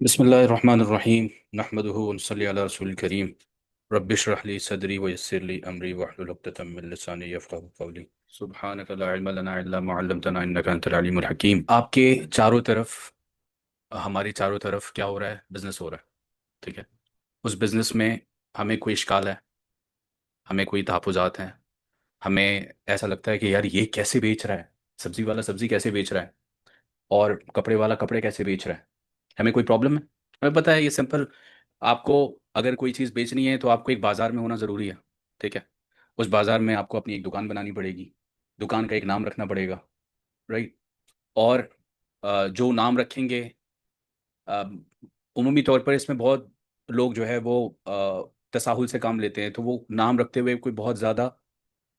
बिस्मिल्लाहिर्रहमानिर्रहीम नहमदुहु व नसल्ली अला रसूलिल करीम रब्बिश रह ली सदरी व यस्सिर ली अमरी वहलुल उक़दतम मिन लिसानी यफ़क़हू क़ौली सुब्हानका ला इल्म लना इल्ला मा अल्लमतना इन्नका अंतल अलीमुल हकीम। आपके चारों तरफ, हमारी चारों तरफ क्या हो रहा है? बिजनेस हो रहा है। ठीक है। उस बिजनेस में हमें कोई इश्काल है, हमें कोई तहफ़्फ़ुज़ात हैं, हमें ऐसा लगता है कि यार ये कैसे बेच रहा है, सब्जी वाला सब्जी कैसे बेच रहा है, और कपड़े वाला कपड़े कैसे बेच रहा है। हमें कोई प्रॉब्लम है। हमें पता है ये सिंपल। आपको अगर कोई चीज़ बेचनी है तो आपको एक बाज़ार में होना ज़रूरी है। ठीक है। उस बाज़ार में आपको अपनी एक दुकान बनानी पड़ेगी, दुकान का एक नाम रखना पड़ेगा। राइट। और जो नाम रखेंगे, अ, उमूमी तौर पर इसमें बहुत लोग जो है वो तसाहुल से काम लेते हैं, तो वो नाम रखते हुए कोई बहुत ज़्यादा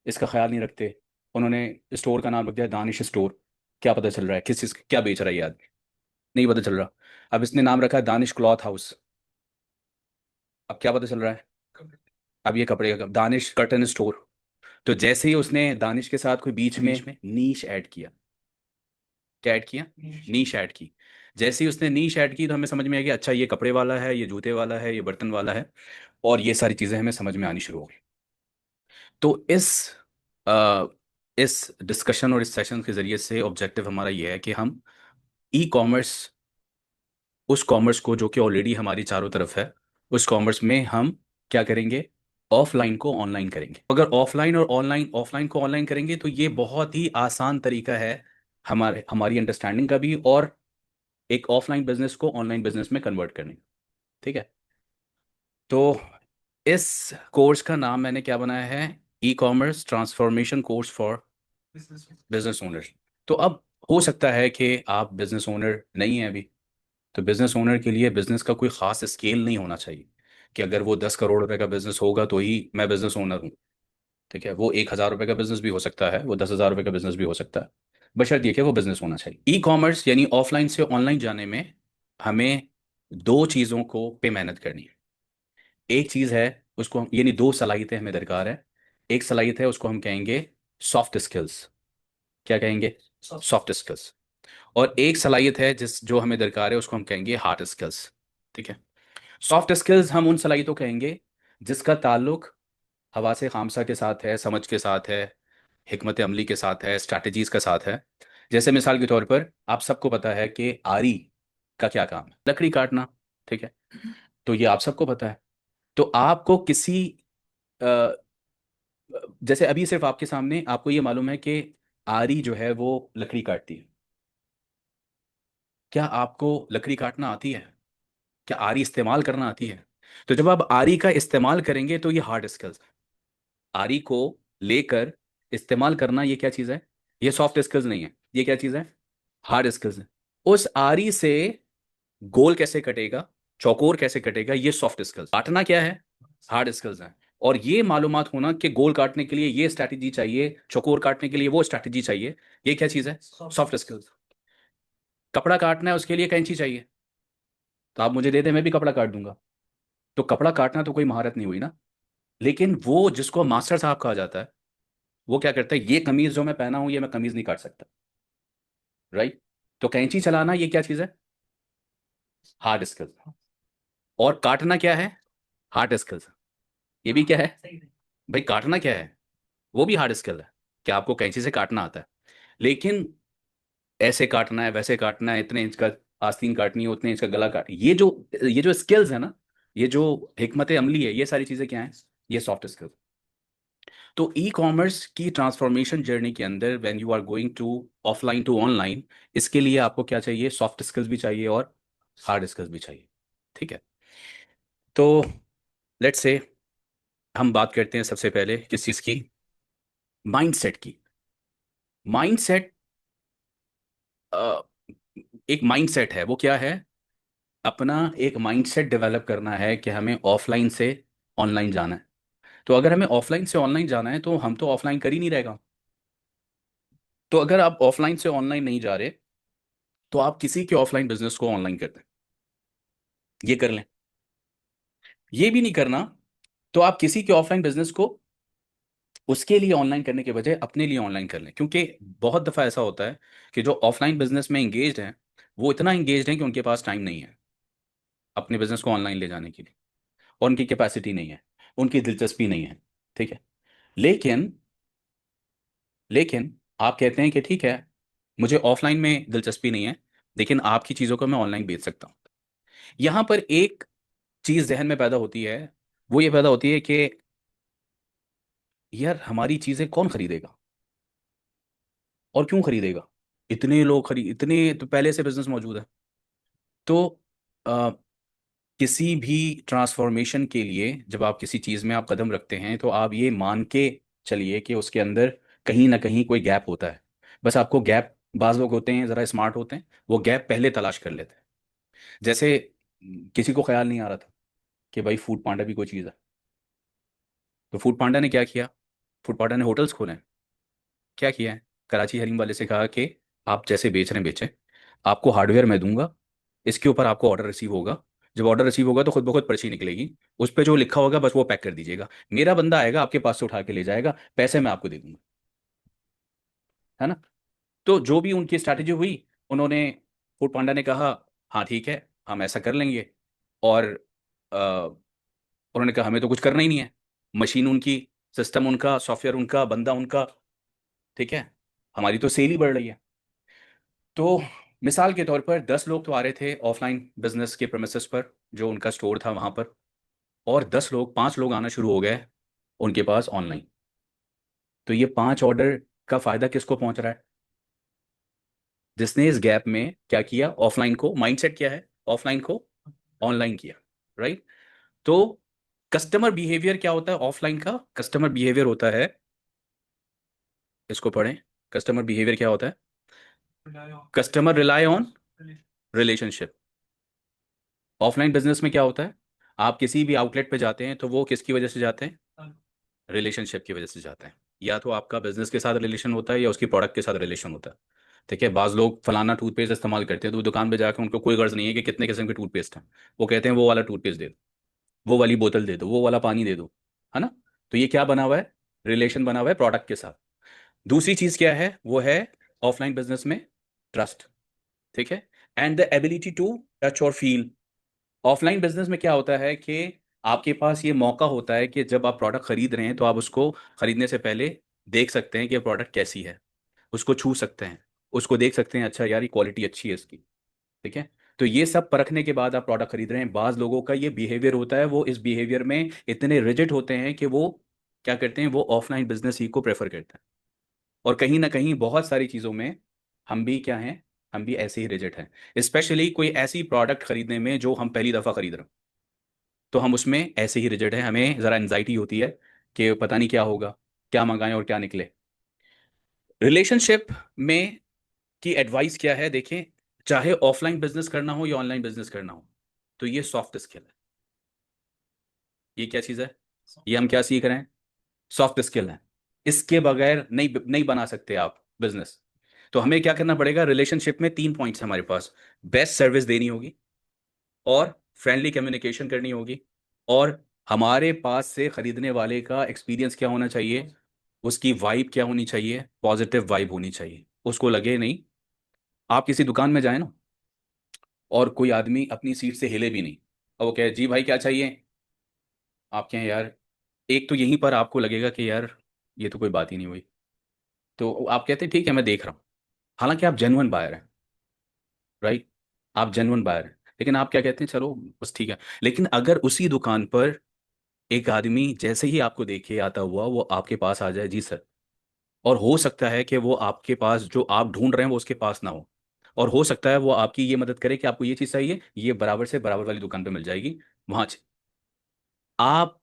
इसका ख्याल नहीं रखते। उन्होंने स्टोर का नाम रख दिया दानिश स्टोर। क्या पता चल रहा है किस चीज़ क्या बेच रहा है ये आदमी? नहीं पता चल रहा। अब इसने नाम रखा है दानिश क्लॉथ हाउस। अब क्या पता चल रहा है? अब ये कपड़े का दानिश कर्टन स्टोर। तो जैसे ही उसने दानिश के साथ कोई बीच में नीश ऐड किया, क्या ऐड किया? नीश ऐड की। जैसे ही उसने नीश ऐड की तो हमें समझ में आ गया, अच्छा ये कपड़े वाला है, ये जूते वाला है, ये बर्तन वाला है। और ये सारी चीजें हमें समझ में आनी शुरू हो गई। तो अ, इस डिस्कशन और इस सेशन के जरिए से ऑब्जेक्टिव हमारा ये है कि हम ई कॉमर्स, उस कॉमर्स को जो कि ऑलरेडी हमारी चारों तरफ है, उस कॉमर्स में हम क्या करेंगे? ऑफलाइन को ऑनलाइन करेंगे। अगर ऑफलाइन को ऑनलाइन करेंगे तो ये बहुत ही आसान तरीका है हमारी अंडरस्टैंडिंग का भी, और एक ऑफलाइन बिजनेस को ऑनलाइन बिजनेस में कन्वर्ट करने का। ठीक है। तो इस कोर्स का नाम मैंने क्या बनाया है? E commerce transformation course for business owner. तो अब हो सकता है कि आप बिजनेस ओनर नहीं हैं अभी। तो बिजनेस ओनर के लिए बिजनेस का कोई खास स्केल नहीं होना चाहिए कि अगर वो 10 करोड़ रुपए का बिजनेस होगा तो ही मैं बिजनेस ओनर हूँ। ठीक है। वो 1,000 रुपए का बिजनेस भी हो सकता है, वो 10,000 रुपए का बिजनेस भी हो सकता है। बशर्ते ये कि वो बिजनेस होना चाहिए। ई कॉमर्स यानी ऑफलाइन से ऑनलाइन जाने में हमें दो चीज़ों को पे मेहनत करनी है। एक चीज़ है, उसको यानी दो सलाहियतें हमें दरकार है। एक सलाहियत है, उसको हम कहेंगे सॉफ्ट स्किल्स। क्या कहेंगे? Soft skills. और एक सलाहियत है जिस जो हमें दरकार है, उसको हम कहेंगे हार्ड स्किल्स। ठीक है। सॉफ्ट स्किल्स हम उन सलाहियतों कहेंगे जिसका ताल्लुक हवासे खामसा के साथ है, समझ के साथ है, हिकमत अमली के साथ है, स्ट्रैटेजीज के साथ है। जैसे मिसाल के तौर पर आप सबको पता है कि आरी का क्या काम है? लकड़ी काटना। ठीक है। तो ये आप सबको पता है। तो आपको किसी अ, जैसे अभी सिर्फ आपके सामने आपको ये मालूम है कि आरी जो है वो लकड़ी काटती है। क्या आपको लकड़ी काटना आती है? क्या आरी इस्तेमाल करना आती है? तो जब आप आरी का इस्तेमाल करेंगे तो ये हार्ड स्किल्स। आरी को लेकर इस्तेमाल करना, ये क्या चीज़ है? ये सॉफ्ट स्किल्स नहीं है। ये क्या चीज़ है? हार्ड स्किल्स है। उस आरी से गोल कैसे कटेगा, चौकोर कैसे कटेगा, ये सॉफ्ट स्किल्स। काटना क्या है? हार्ड स्किल्स है। और ये मालूमात होना कि गोल काटने के लिए ये स्ट्रैटेजी चाहिए, चौकोर काटने के लिए वो स्ट्रैटेजी चाहिए, ये क्या चीज़ है? Soft skills. कपड़ा काटना है, उसके लिए कैंची चाहिए। तो आप मुझे दे दें, मैं भी कपड़ा काट दूंगा। तो कपड़ा काटना तो कोई महारत नहीं हुई ना। लेकिन वो जिसको मास्टर साहब कहा जाता है, वो क्या करता है? ये कमीज जो मैं पहना हूं, ये मैं कमीज नहीं काट सकता। राइट। तो कैंची चलाना ये क्या चीज है? Hard skills. और काटना क्या है? Hard skills. ये भी क्या है? भाई काटना क्या है? वो भी हार्ड स्किल है। क्या आपको कैंची से काटना आता है? लेकिन ऐसे काटना है, वैसे काटना है, इतने इंच का आस्तीन काटनी है, उतने इंच का गला काट, ये जो स्किल्स है ना, ये जो हिकमत अमली है, ये सारी चीजें क्या है? ये सॉफ्ट स्किल्स। तो ई कॉमर्स की ट्रांसफॉर्मेशन जर्नी के अंदर when you are going to offline to online, इसके लिए आपको क्या चाहिए? सॉफ्ट स्किल्स भी चाहिए और हार्ड स्किल्स भी चाहिए। ठीक है। तो लेट्स से हम बात करते हैं सबसे पहले किस चीज़ की? माइंडसेट की। माइंडसेट, एक माइंडसेट है, वो क्या है? अपना एक माइंडसेट डेवलप करना है कि हमें ऑफलाइन से ऑनलाइन जाना है। तो अगर हमें ऑफलाइन से ऑनलाइन जाना है तो हम तो ऑफलाइन कर ही नहीं रहेगा। तो अगर आप ऑफलाइन से ऑनलाइन नहीं जा रहे, तो आप किसी के ऑफलाइन बिजनेस को ऑनलाइन कर दें। ये कर लें। ये भी नहीं करना, तो आप किसी के ऑफलाइन बिजनेस को उसके लिए ऑनलाइन करने के बजाय अपने लिए ऑनलाइन कर लें। क्योंकि बहुत दफ़ा ऐसा होता है कि जो ऑफलाइन बिजनेस में इंगेज हैं, वो इतना इंगेज हैं कि उनके पास टाइम नहीं है। अपने बिजनेस को ऑनलाइन ले जाने के लिए, और उनकी कैपेसिटी नहीं है, उनकी दिलचस्पी नहीं है। ठीक है। लेकिन लेकिन आप कहते हैं कि ठीक है, मुझे ऑफलाइन में दिलचस्पी नहीं है, लेकिन आपकी चीज़ों को मैं ऑनलाइन बेच सकता हूँ। यहाँ पर एक चीज़ जहन में पैदा होती है, वो ये पैदा होती है कि यार हमारी चीज़ें कौन खरीदेगा और क्यों खरीदेगा? इतने लोग खरीद, इतने तो पहले से बिजनेस मौजूद है। तो अ, किसी भी ट्रांसफॉर्मेशन के लिए जब आप किसी चीज़ में आप कदम रखते हैं तो आप ये मान के चलिए कि उसके अंदर कहीं ना कहीं कोई गैप होता है। बस आपको गैप, बाज लोग होते हैं ज़रा स्मार्ट होते हैं, वो गैप पहले तलाश कर लेते हैं। जैसे किसी को ख्याल नहीं आ रहा था कि भाई फूड पांडा भी कोई चीज़ है, तो फूड पांडा ने क्या किया? फूड पांडा ने होटल्स खोले हैं। क्या किया है? कराची हरीम वाले से कहा कि आप जैसे बेच रहे हैं बेचें, आपको हार्डवेयर मैं दूंगा, इसके ऊपर आपको ऑर्डर रिसीव होगा। जब ऑर्डर रिसीव होगा तो खुद ब खुद पर्ची निकलेगी, उस पर जो लिखा होगा बस वो पैक कर दीजिएगा, मेरा बंदा आएगा आपके पास से उठा के ले जाएगा, पैसे मैं आपको दे दूंगा। है ना? तो जो भी उनकी स्ट्रैटेजी हुई, उन्होंने, फूड पांडा ने कहा हाँ ठीक है, हम ऐसा कर लेंगे। और अ, उन्होंने कहा हमें तो कुछ करना ही नहीं है, मशीन उनकी, सिस्टम उनका, सॉफ्टवेयर उनका, बंदा उनका। ठीक है, हमारी तो सेल ही बढ़ रही है। तो मिसाल के तौर पर 10 लोग तो आ रहे थे ऑफलाइन बिजनेस के प्रेमिसेस पर, जो उनका स्टोर था वहां पर, और 10 लोग, 5 लोग आना शुरू हो गए उनके पास ऑनलाइन। तो ये 5 ऑर्डर का फायदा किसको पहुंच रहा है? जिसने इस गैप में क्या किया, ऑफलाइन को माइंडसेट किया है, ऑफलाइन को ऑनलाइन किया। राइट? तो कस्टमर बिहेवियर क्या होता है ऑफलाइन का? कस्टमर बिहेवियर होता है, इसको पढ़ें, कस्टमर बिहेवियर क्या होता है? Customer rely on relationship. Offline business में क्या होता है? आप किसी भी आउटलेट पे जाते हैं तो वो किसकी वजह से जाते हैं? रिलेशनशिप की वजह से जाते हैं। या तो आपका बिजनेस के साथ रिलेशन होता है या उसकी प्रोडक्ट के साथ रिलेशन होता है। ठीक है, बाज लोग फलाना टूथपेस्ट इस्तेमाल करते हैं तो वो दुकान पे जाकर उनको कोई गर्ज नहीं है कि कितने किस्म के टूथपेस्ट हैं, वो कहते हैं वो वाला टूथपेस्ट दे दो, वो वाली बोतल दे दो, वो वाला पानी दे दो। है ना? तो ये क्या बना हुआ है? रिलेशन बना हुआ है प्रोडक्ट के साथ। दूसरी चीज क्या है? वो है ऑफलाइन बिजनेस में ट्रस्ट। ठीक है, and the ability to touch और फील। ऑफलाइन बिजनेस में क्या होता है कि आपके पास ये मौका होता है कि जब आप प्रोडक्ट खरीद रहे हैं तो आप उसको खरीदने से पहले देख सकते हैं कि प्रोडक्ट कैसी है, उसको छू सकते हैं, उसको देख सकते हैं, अच्छा यार ये क्वालिटी अच्छी है इसकी। ठीक है, तो ये सब परखने के बाद आप प्रोडक्ट खरीद रहे हैं। बाज लोगों का ये बिहेवियर होता है, वो इस बिहेवियर में इतने रिजिड होते हैं कि वो क्या करते हैं, वो ऑफलाइन बिजनेस ही को प्रेफर करते हैं। और कहीं ना कहीं बहुत सारी चीज़ों में हम भी क्या हैं, हम भी ऐसे ही रिजिड हैं। स्पेशली कोई ऐसी प्रोडक्ट खरीदने में जो हम पहली दफ़ा खरीद रहे हैं, तो हम उसमें ऐसे ही रिजिड हैं, हमें ज़रा एनजाइटी होती है कि पता नहीं क्या होगा, क्या मंगाएं और क्या निकले। रिलेशनशिप में की एडवाइस क्या है देखें, चाहे ऑफलाइन बिजनेस करना हो या ऑनलाइन बिजनेस करना हो, तो ये सॉफ्ट स्किल है। ये क्या चीज़ है? ये हम क्या सीख रहे हैं? सॉफ्ट स्किल है। इसके बगैर नहीं नहीं बना सकते आप बिजनेस। तो हमें क्या करना पड़ेगा? रिलेशनशिप में 3 पॉइंट्स हमारे पास: बेस्ट सर्विस देनी होगी, और फ्रेंडली कम्युनिकेशन करनी होगी, और हमारे पास से खरीदने वाले का एक्सपीरियंस क्या होना चाहिए, उसकी वाइब क्या होनी चाहिए, पॉजिटिव वाइब होनी चाहिए, उसको लगे नहीं। आप किसी दुकान में जाए ना, और कोई आदमी अपनी सीट से हिले भी नहीं, और वो कहे जी भाई क्या चाहिए, आप कहें यार, एक तो यहीं पर आपको लगेगा कि यार ये तो कोई बात ही नहीं हुई। तो आप कहते हैं ठीक है मैं देख रहा हूँ, हालांकि आप जेन्युइन बायर हैं। राइट? आप जेन्युइन बायर हैं, लेकिन आप क्या कहते हैं, चलो बस ठीक है। लेकिन अगर उसी दुकान पर एक आदमी जैसे ही आपको देखे आता हुआ वो आपके पास आ जाए, जी सर, और हो सकता है कि वो आपके पास जो आप ढूंढ रहे हैं वो उसके पास ना हो, और हो सकता है वो आपकी ये मदद करे कि आपको ये चीज़ चाहिए, ये बराबर से बराबर वाली दुकान पे मिल जाएगी, वहां आप,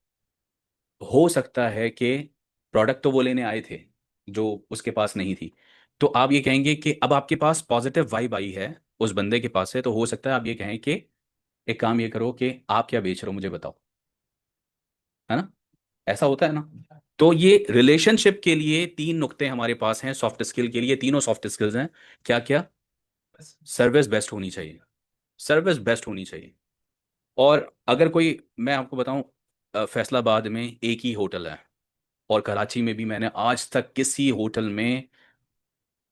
हो सकता है कि प्रोडक्ट तो वो लेने आए थे जो उसके पास नहीं थी, तो आप ये कहेंगे कि अब आपके पास पॉजिटिव वाइब आई है उस बंदे के पास से, तो हो सकता है आप ये कहें कि एक काम ये करो कि आप क्या बेच रहे हो मुझे बताओ। है ना? ऐसा होता है ना? तो ये रिलेशनशिप के लिए 3 नुक्ते हमारे पास हैं, सॉफ्ट स्किल के लिए तीनों सॉफ्ट स्किल्स हैं। क्या क्या? सर्विस बेस्ट होनी चाहिए, सर्विस बेस्ट होनी चाहिए। और अगर कोई, मैं आपको बताऊं, फैसलाबाद में एक ही होटल है, और कराची में भी मैंने आज तक किसी होटल में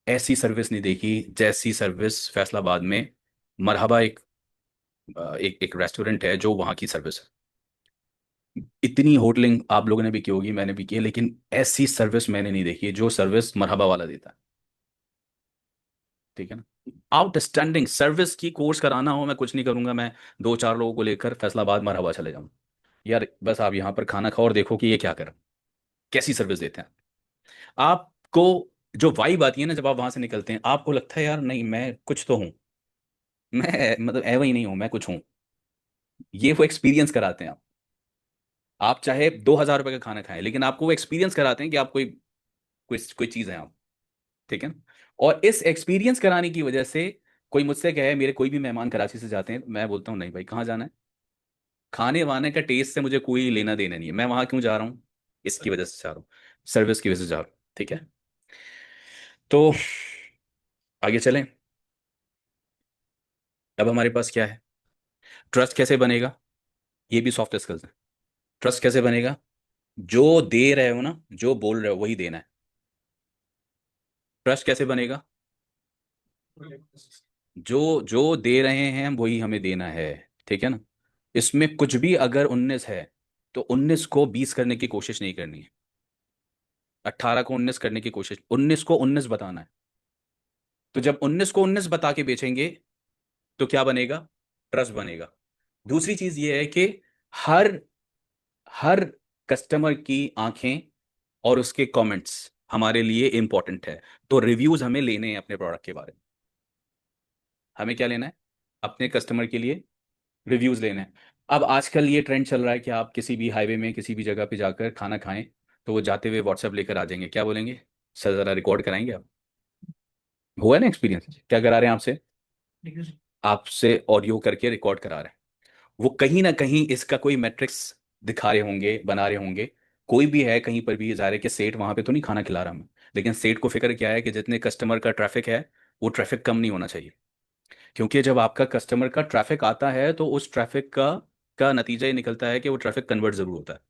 ऐसी सर्विस नहीं देखी जैसी सर्विस फैसलाबाद में। मरहबा एक एक एक रेस्टोरेंट है जो वहाँ की सर्विस है। इतनी होटलिंग आप लोगों ने भी की होगी, मैंने भी की है, लेकिन ऐसी सर्विस मैंने नहीं देखी है जो सर्विस मरहबा वाला देता है। ठीक है ना। आउटस्टैंडिंग सर्विस की कोर्स कराना हो, मैं कुछ नहीं करूंगा, मैं दो चार लोगों को लेकर फैसलाबाद मरहबा चले जाऊँ। यार बस आप यहाँ पर खाना खाओ और देखो कि ये क्या कर, कैसी सर्विस देते हैं आपको। जो वाइब आती है ना जब आप वहां से निकलते हैं, आपको लगता है यार नहीं मैं कुछ तो हूँ, मैं मतलब एवं ही नहीं हूँ, मैं कुछ हूँ। ये वो एक्सपीरियंस कराते हैं आप चाहे 2,000 रुपए का खाना खाएं, लेकिन आपको वो एक्सपीरियंस कराते हैं कि आप कोई कोई कोई चीज़ है आप। ठीक है ना। और इस एक्सपीरियंस कराने की वजह से कोई मुझसे कहे, मेरे कोई भी मेहमान कराची से जाते हैं, मैं बोलता हूँ नहीं भाई कहाँ जाना है, खाने वाने का टेस्ट से मुझे कोई लेना देना नहीं है, मैं वहां क्यों जा रहा हूँ, इसकी वजह से जा रहा हूँ, सर्विस की वजह से जा रहा हूँ। ठीक है। तो आगे चलें। अब हमारे पास क्या है, ट्रस्ट कैसे बनेगा, ये भी सॉफ्ट स्किल्स है। ट्रस्ट कैसे बनेगा, जो दे रहे हो ना, जो बोल रहे हो वही देना है। ट्रस्ट कैसे बनेगा, जो जो दे रहे हैं वही हमें देना है। ठीक है ना। इसमें कुछ भी अगर 19 है तो 19 को 20 करने की कोशिश नहीं करनी है, 18 को 19 करने की कोशिश, 19 को 19 बताना है। तो जब 19 को 19 बता के बेचेंगे तो क्या बनेगा, ट्रस्ट बनेगा। दूसरी चीज ये है कि हर हर कस्टमर की आंखें और उसके कमेंट्स हमारे लिए इंपॉर्टेंट है। तो रिव्यूज हमें लेने हैं अपने प्रोडक्ट के बारे में। हमें क्या लेना है, अपने कस्टमर के लिए रिव्यूज लेने हैं। अब आजकल ये ट्रेंड चल रहा है कि आप किसी भी हाईवे में किसी भी जगह पे जाकर खाना खाएं, तो वो जाते हुए व्हाट्सएप लेकर आ जाएंगे, क्या बोलेंगे, सर जरा रिकॉर्ड कराएंगे आप। हुआ है ना एक्सपीरियंस, क्या करा रहे हैं आपसे, आपसे ऑडियो करके रिकॉर्ड करा रहे हैं। वो कहीं ना कहीं इसका कोई मैट्रिक्स दिखा रहे होंगे, बना रहे होंगे। कोई भी है कहीं पर भी, ज़ाहिर है कि सेठ वहां पे तो नहीं खाना खिला रहा हमें, लेकिन सेठ को फिक्र क्या है कि जितने कस्टमर का ट्रैफिक है वो ट्रैफिक कम नहीं होना चाहिए। क्योंकि जब आपका कस्टमर का ट्रैफिक आता है तो उस ट्रैफिक का नतीजा ये निकलता है कि वो ट्रैफिक कन्वर्ट जरूर होता है।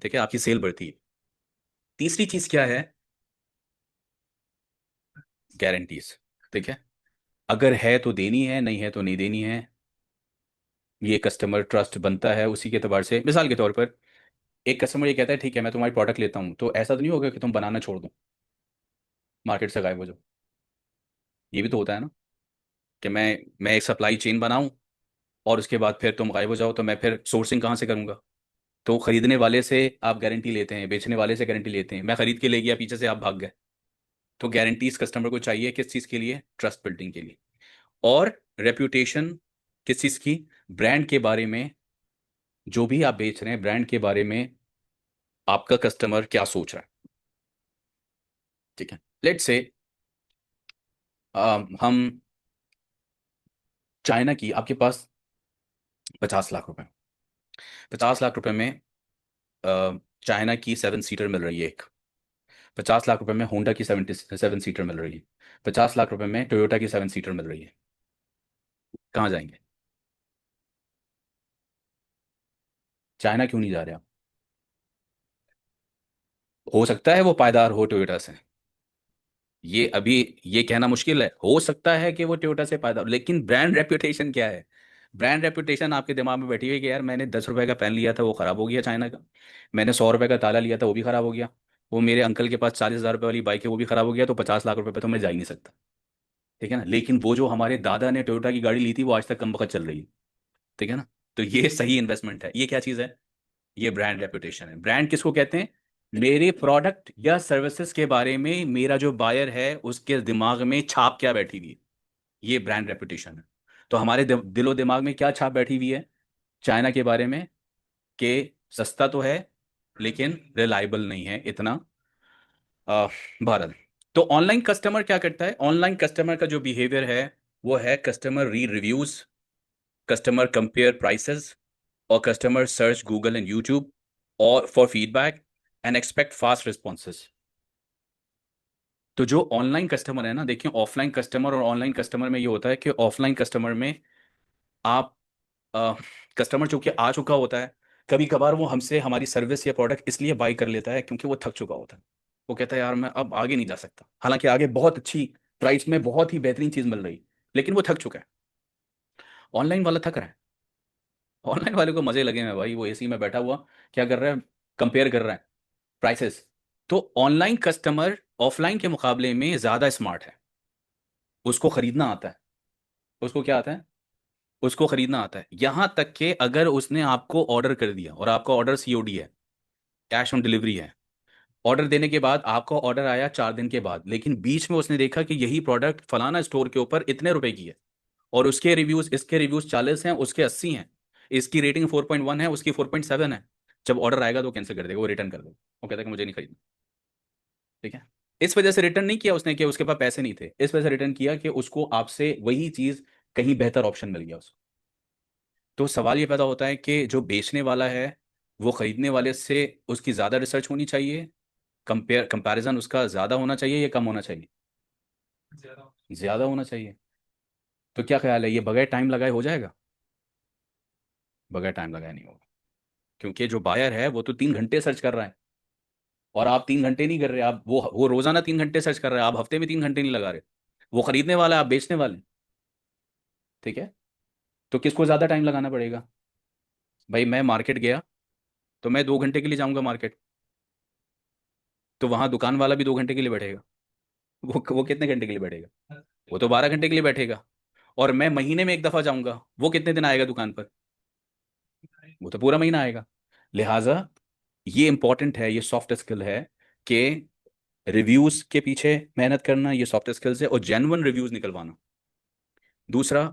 ठीक है, आपकी सेल बढ़ती है। तीसरी चीज क्या है, गारंटीज। ठीक है, अगर है तो देनी है, नहीं है तो नहीं देनी है। ये कस्टमर ट्रस्ट बनता है उसी के एतबार से। मिसाल के तौर पर एक कस्टमर ये कहता है ठीक है मैं तुम्हारी प्रोडक्ट लेता हूँ, तो ऐसा तो नहीं होगा कि तुम बनाना छोड़ दो, मार्केट से गायब हो जाओ। ये भी तो होता है ना कि मैं एक सप्लाई चेन बनाऊं और उसके बाद फिर तुम गायब हो जाओ, तो मैं फिर सोर्सिंग कहाँ से करूंगा। तो खरीदने वाले से आप गारंटी लेते हैं, बेचने वाले से गारंटी लेते हैं, मैं खरीद के ले गया पीछे से आप भाग गए। तो गारंटीज कस्टमर को चाहिए किस चीज़ के लिए, ट्रस्ट बिल्डिंग के लिए। और रेप्यूटेशन किस चीज़ की, ब्रांड के बारे में, जो भी आप बेच रहे हैं ब्रांड के बारे में आपका कस्टमर क्या सोच रहा है। ठीक है, लेट्स से हम चाइना की, आपके पास 50 लाख रुपए, 50 लाख रुपए में चाइना की 7 सीटर मिल रही है एक, 50 लाख रुपए में होंडा की 7 सीटर मिल रही है, 50 लाख रुपए में टोयोटा की 7 सीटर मिल रही है। कहाँ जाएंगे, चाइना क्यों नहीं जा रहे आप। हो सकता है वो पायदार हो टोयोटा से, ये अभी ये कहना मुश्किल है, हो सकता है कि वो टोयोटा से पायदार, लेकिन ब्रांड रेप्यूटेशन क्या है। ब्रांड रेप्यूटेशन आपके दिमाग में बैठी हुई है कि यार मैंने 10 रुपए का पेन लिया था वो खराब हो गया चाइना का, मैंने 100 रुपए का ताला लिया था वो भी खराब हो गया, वो मेरे अंकल के पास 40,000 रुपए वाली बाइक है वो भी खराब हो गया, तो 50 लाख रुपए पे तो मैं जा ही नहीं सकता। ठीक है ना, लेकिन वो जो हमारे दादा ने टोयोटा की गाड़ी ली थी वो आज तक कम वक्त चल रही है। ठीक है ना। तो ये सही इन्वेस्टमेंट है, ये क्या चीज़ है, ये ब्रांड रेपुटेशन है। ब्रांड किसको कहते हैं, मेरे प्रोडक्ट या सर्विसेज के बारे में मेरा जो बायर है उसके दिमाग में छाप क्या बैठी हुई है, ये ब्रांड रेपुटेशन है। तो हमारे दिलो दिमाग में क्या छाप बैठी हुई है चाइना के बारे में, कि सस्ता तो है लेकिन रिलायबल नहीं है इतना। अ, भारत। तो ऑनलाइन कस्टमर क्या करता है, ऑनलाइन कस्टमर का जो बिहेवियर है वो है customer read reviews, customer compare prices, और customer search Google and YouTube और for feedback and expect fast responses. तो जो ऑनलाइन कस्टमर है ना, देखिए ऑफलाइन कस्टमर और ऑनलाइन कस्टमर में ये होता है कि ऑफलाइन कस्टमर में आप कस्टमर चूंकि आ चुका होता है, कभी कभार वो हमसे हमारी सर्विस या प्रोडक्ट इसलिए बाई कर लेता है क्योंकि वो थक चुका होता है। वो कहता है यार मैं अब आगे नहीं जा सकता, हालांकि आगे बहुत अच्छी प्राइस में बहुत ही बेहतरीन चीज़ मिल रही, लेकिन वो थक चुका है। ऑनलाइन वाला थक रहा है, ऑनलाइन वाले को मजे लगे हैं भाई, वो एसी में बैठा हुआ क्या कर रहा है, कंपेयर कर रहा है प्राइसेस। तो ऑनलाइन कस्टमर ऑफलाइन के मुकाबले में ज़्यादा स्मार्ट है, उसको खरीदना आता है। उसको क्या आता है? उसको खरीदना आता है। यहां तक कि अगर उसने आपको ऑर्डर कर दिया और आपका ऑर्डर सीओडी है, कैश ऑन डिलीवरी है, ऑर्डर देने के बाद आपका ऑर्डर आया 4 दिन के बाद, लेकिन बीच में उसने देखा कि यही प्रोडक्ट फलाना स्टोर के ऊपर इतने रुपए की है, और उसके रिव्यूज, इसके रिव्यूज 40 हैं, उसके 80 हैं, इसकी रेटिंग 4.1 है, उसकी 4.7 है। जब ऑर्डर आएगा तो कैंसिल कर देगा, वो रिटर्न कर देगा, वो कहता है कि मुझे नहीं खरीदना। ठीक है। इस वजह से रिटर्न नहीं किया उसने कि उसके पास पैसे नहीं थे, इस वजह से रिटर्न किया कि उसको आपसे वही चीज कहीं बेहतर ऑप्शन मिल गया उसको। तो सवाल ये पैदा होता है कि जो बेचने वाला है वो खरीदने वाले से उसकी ज़्यादा रिसर्च होनी चाहिए, कंपैरिजन उसका ज़्यादा होना चाहिए या कम होना चाहिए? ज़्यादा होना चाहिए। तो क्या ख्याल है, ये बगैर टाइम लगाए हो जाएगा? बगैर टाइम लगाए नहीं होगा, क्योंकि जो बायर है वो तो 3 घंटे सर्च कर रहा है, और आप 3 घंटे नहीं कर रहे, आप वो रोजाना 3 घंटे सर्च कर रहे हैं, आप हफ्ते में 3 घंटे नहीं लगा रहे। वो खरीदने वाला है, आप बेचने वाले हैं। ठीक है। तो किसको ज़्यादा टाइम लगाना पड़ेगा? भाई मैं मार्केट गया तो मैं 2 घंटे के लिए जाऊंगा मार्केट, तो वहां दुकान वाला भी 2 घंटे के लिए बैठेगा। वो कितने घंटे के लिए बैठेगा? वो तो 12 घंटे के लिए बैठेगा। और मैं महीने में एक दफा जाऊंगा, वो कितने दिन आएगा दुकान पर? वो तो पूरा महीना आएगा। लिहाजा ये इंपॉर्टेंट है, ये सॉफ्ट स्किल है कि रिव्यूज के पीछे मेहनत करना, ये सॉफ्ट स्किल्स है, और जेन्युइन रिव्यूज निकलवाना। दूसरा,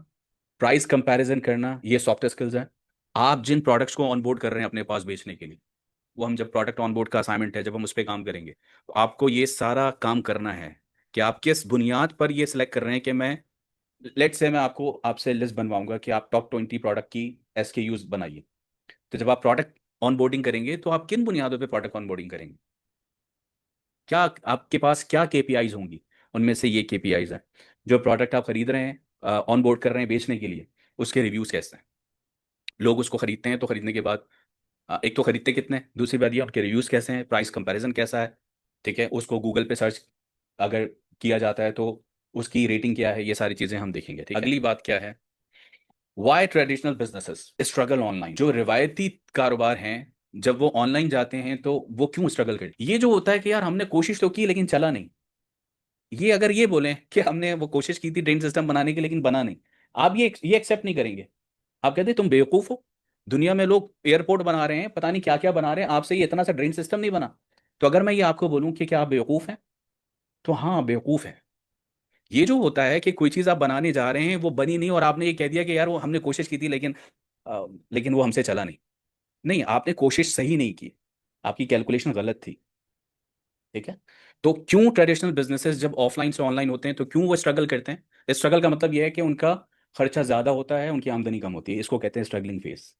प्राइस कंपैरिजन करना, ये सॉफ्ट स्किल्स है। आप जिन प्रोडक्ट्स को ऑनबोर्ड कर रहे हैं अपने पास बेचने के लिए, वो हम जब प्रोडक्ट ऑनबोर्ड का असाइनमेंट है, जब हम उस पर काम करेंगे, तो आपको ये सारा काम करना है कि आप किस बुनियाद पर ये सिलेक्ट कर रहे हैं कि मैं, लेट से मैं आपको आपसे लिस्ट बनवाऊंगा कि आप टॉप 20 प्रोडक्ट की SKUs बनाइए। तो जब आप प्रोडक्ट ऑनबोर्डिंग करेंगे तो आप किन बुनियादों पे प्रोडक्ट ऑनबोर्डिंग करेंगे? क्या आपके पास क्या KPIs होंगी? उनमें से ये KPIs हैं, जो प्रोडक्ट आप खरीद रहे हैं, ऑनबोर्ड कर रहे हैं बेचने के लिए, उसके रिव्यूज कैसे हैं? लोग उसको खरीदते हैं तो खरीदने के बाद एक तो खरीदते कितने हैं, दूसरी बात ये उनके रिव्यूज कैसे हैं, प्राइस कंपैरिजन कैसा है। ठीक है। उसको गूगल पे सर्च अगर किया जाता है तो उसकी रेटिंग क्या है, ये सारी चीजें हम देखेंगे। ठीक है। अगली बात क्या है, why traditional businesses struggle online. जो रिवायती कारोबार हैं, जब वो ऑनलाइन जाते हैं तो वो क्यों स्ट्रगल करते हैं? ये जो होता है कि यार हमने कोशिश तो की लेकिन चला नहीं, ये अगर ये बोलें कि हमने वो कोशिश की थी ड्रेन सिस्टम बनाने की लेकिन बना नहीं, आप ये एक्सेप्ट नहीं करेंगे। आप कहते हैं तुम बेवकूफ हो, दुनिया में लोग एयरपोर्ट बना रहे हैं, पता नहीं क्या क्या बना रहे हैं, आपसे ये इतना सा ड्रेन सिस्टम नहीं बना। तो अगर मैं ये आपको बोलूं कि क्या आप बेवकूफ हैं, तो हाँ बेवकूफ है। ये जो होता है कि कोई चीज आप बनाने जा रहे हैं वो बनी नहीं, और आपने ये कह दिया कि यार वो हमने कोशिश की थी लेकिन लेकिन वो हमसे चला नहीं। नहीं, आपने कोशिश सही नहीं की, आपकी कैलकुलेशन गलत थी। ठीक है। तो क्यों ट्रेडिशनल बिजनेसेस जब ऑफलाइन से ऑनलाइन होते हैं तो क्यों वो स्ट्रगल करते हैं? स्ट्रगल का मतलब यह है कि उनका खर्चा ज्यादा होता है, उनकी आमदनी कम होती है, इसको कहते हैं स्ट्रगलिंग फेस।